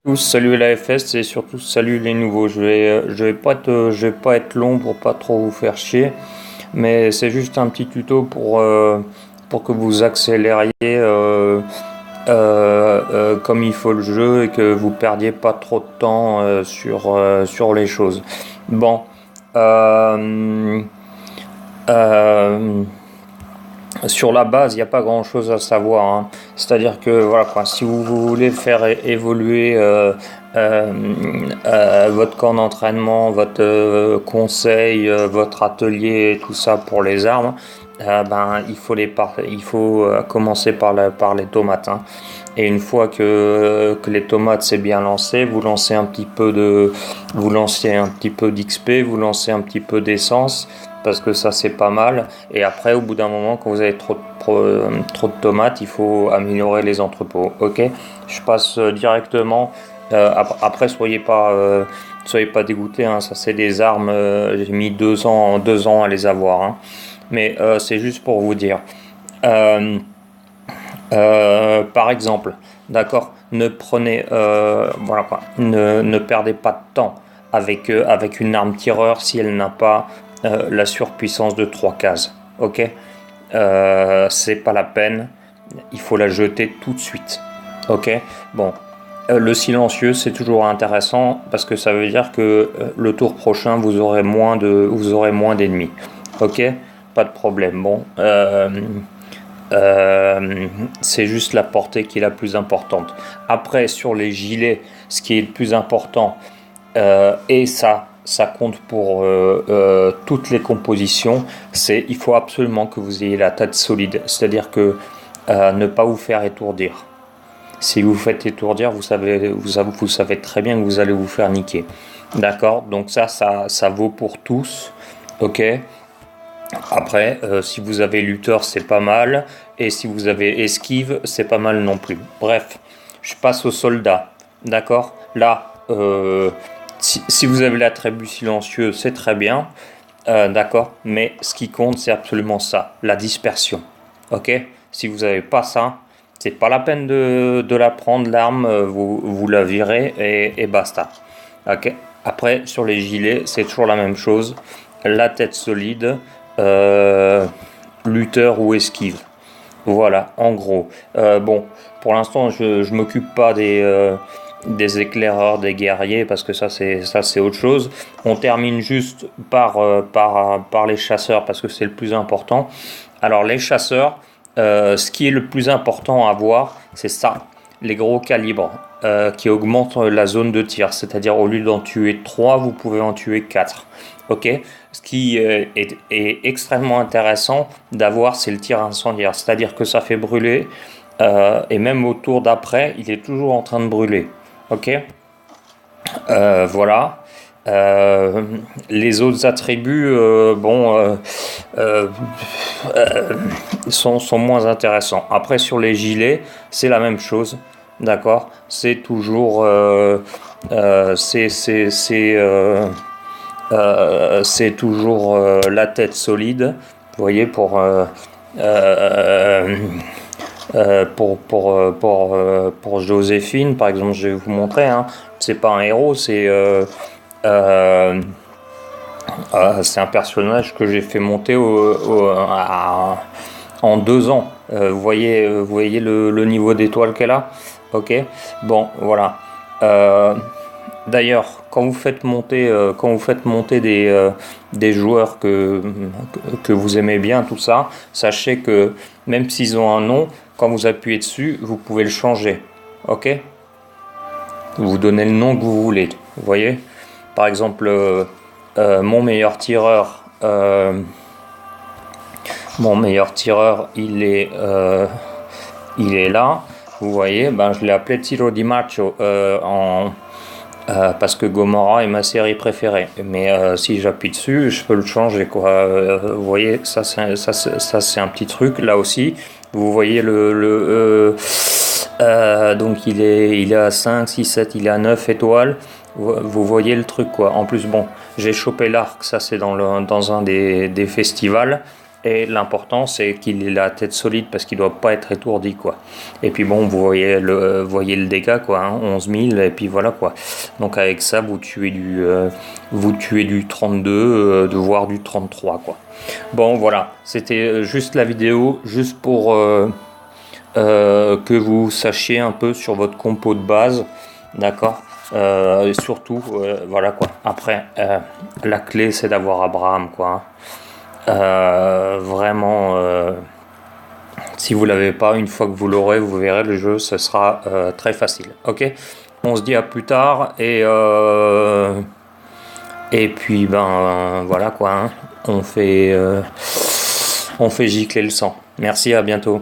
Tous, salut la FS et surtout salut les nouveaux. Je vais pas être long pour pas trop vous faire chier, mais c'est juste un petit tuto pour que vous accélériez comme il faut le jeu et que vous perdiez pas trop de temps sur les choses. Bon, euh, euh, sur la base, il n'y a pas grand-chose à savoir, hein. C'est-à-dire que voilà quoi, si vous voulez faire évoluer votre camp d'entraînement, votre conseil, votre atelier et tout ça pour les armes, il faut commencer par les tomates, hein. Et une fois que les tomates c'est bien lancé, vous lancez un petit peu d'XP, vous lancez un petit peu d'essence parce que ça c'est pas mal. Et après, au bout d'un moment, quand vous avez trop de tomates, il faut améliorer les entrepôts. Ok, je passe directement. Après, soyez pas dégoûtés, hein, ça c'est des armes. J'ai mis 2 ans à les avoir, hein. Mais c'est juste pour vous dire. Euh, Par exemple, d'accord, voilà quoi, ne perdez pas de temps avec une arme tireur si elle n'a pas la surpuissance de 3 cases. Ok, c'est pas la peine, il faut la jeter tout de suite. Ok, bon, le silencieux c'est toujours intéressant parce que ça veut dire que le tour prochain vous aurez moins d'ennemis. Ok, pas de problème. Bon. C'est juste la portée qui est la plus importante. Après, sur les gilets, ce qui est le plus important, et ça compte pour toutes les compositions, c'est il faut absolument que vous ayez la tête solide. C'est-à-dire que ne pas vous faire étourdir. Si vous faites étourdir, vous savez très bien que vous allez vous faire niquer. D'accord. Donc ça vaut pour tous. Ok. Après, si vous avez lutteur, c'est pas mal. Et si vous avez esquive, c'est pas mal non plus. Bref, je passe aux soldats. D'accord. Là, si vous avez la tribu silencieuse, c'est très bien. D'accord. Mais ce qui compte, c'est absolument ça, la dispersion. Ok. Si vous n'avez pas ça, c'est pas la peine de la prendre, l'arme. Vous la virez et basta. Ok. Après, sur les gilets, c'est toujours la même chose. La tête solide, euh, lutteur ou esquive. Voilà, en gros. Bon, pour l'instant, je m'occupe pas des éclaireurs, des guerriers, parce que ça c'est autre chose. On termine juste par les chasseurs, parce que c'est le plus important. Alors les chasseurs, ce qui est le plus important à voir, c'est ça, les gros calibres qui augmentent la zone de tir. C'est-à-dire au lieu d'en tuer 3, vous pouvez en tuer 4. Ok. Ce qui est extrêmement intéressant d'avoir, c'est le tir incendiaire. C'est-à-dire que ça fait brûler, et même au tour d'après, il est toujours en train de brûler. Ok. Voilà. Euh, les autres attributs, euh, euh, sont moins intéressants. Après, sur les gilets, c'est la même chose. D'accord. C'est toujours, c'est toujours la tête solide. Vous voyez, euh, pour Joséphine, par exemple, je vais vous montrer, hein, c'est pas un héros, euh, c'est un personnage que j'ai fait monter en 2 ans. Vous voyez le niveau d'étoile qu'elle a. Ok. Bon, voilà. Euh, D'ailleurs, quand vous faites monter des joueurs que vous aimez bien, tout ça, sachez que même s'ils ont un nom, quand vous appuyez dessus, vous pouvez le changer. Ok? Vous donnez le nom que vous voulez. Vous voyez? Par exemple, mon meilleur tireur, il est là. Vous voyez? Ben, je l'ai appelé Tiro Di Macho parce que Gomorrah est ma série préférée. Mais si j'appuie dessus, je peux le changer, quoi. Vous voyez, ça c'est un petit truc. Là aussi, vous voyez donc il est à 5, 6, 7, il est à 9 étoiles. Vous voyez le truc, quoi. En plus, bon, j'ai chopé l'arc, ça c'est dans un des festivals. Et l'important, c'est qu'il ait la tête solide parce qu'il doit pas être étourdi, quoi. Et puis bon, voyez le dégât, quoi, hein, 11 000, et puis voilà, quoi. Donc avec ça, vous tuez du 32, voire du 33, quoi. Bon, voilà, c'était juste la vidéo, juste pour que vous sachiez un peu sur votre compo de base, d'accord. Et surtout, voilà, quoi. Après, la clé, c'est d'avoir Abraham, quoi, hein. Vraiment, si vous l'avez pas, une fois que vous l'aurez, vous verrez le jeu, ce sera très facile. Ok, on se dit à plus tard et puis ben voilà, quoi, hein. On fait gicler le sang. Merci, à bientôt.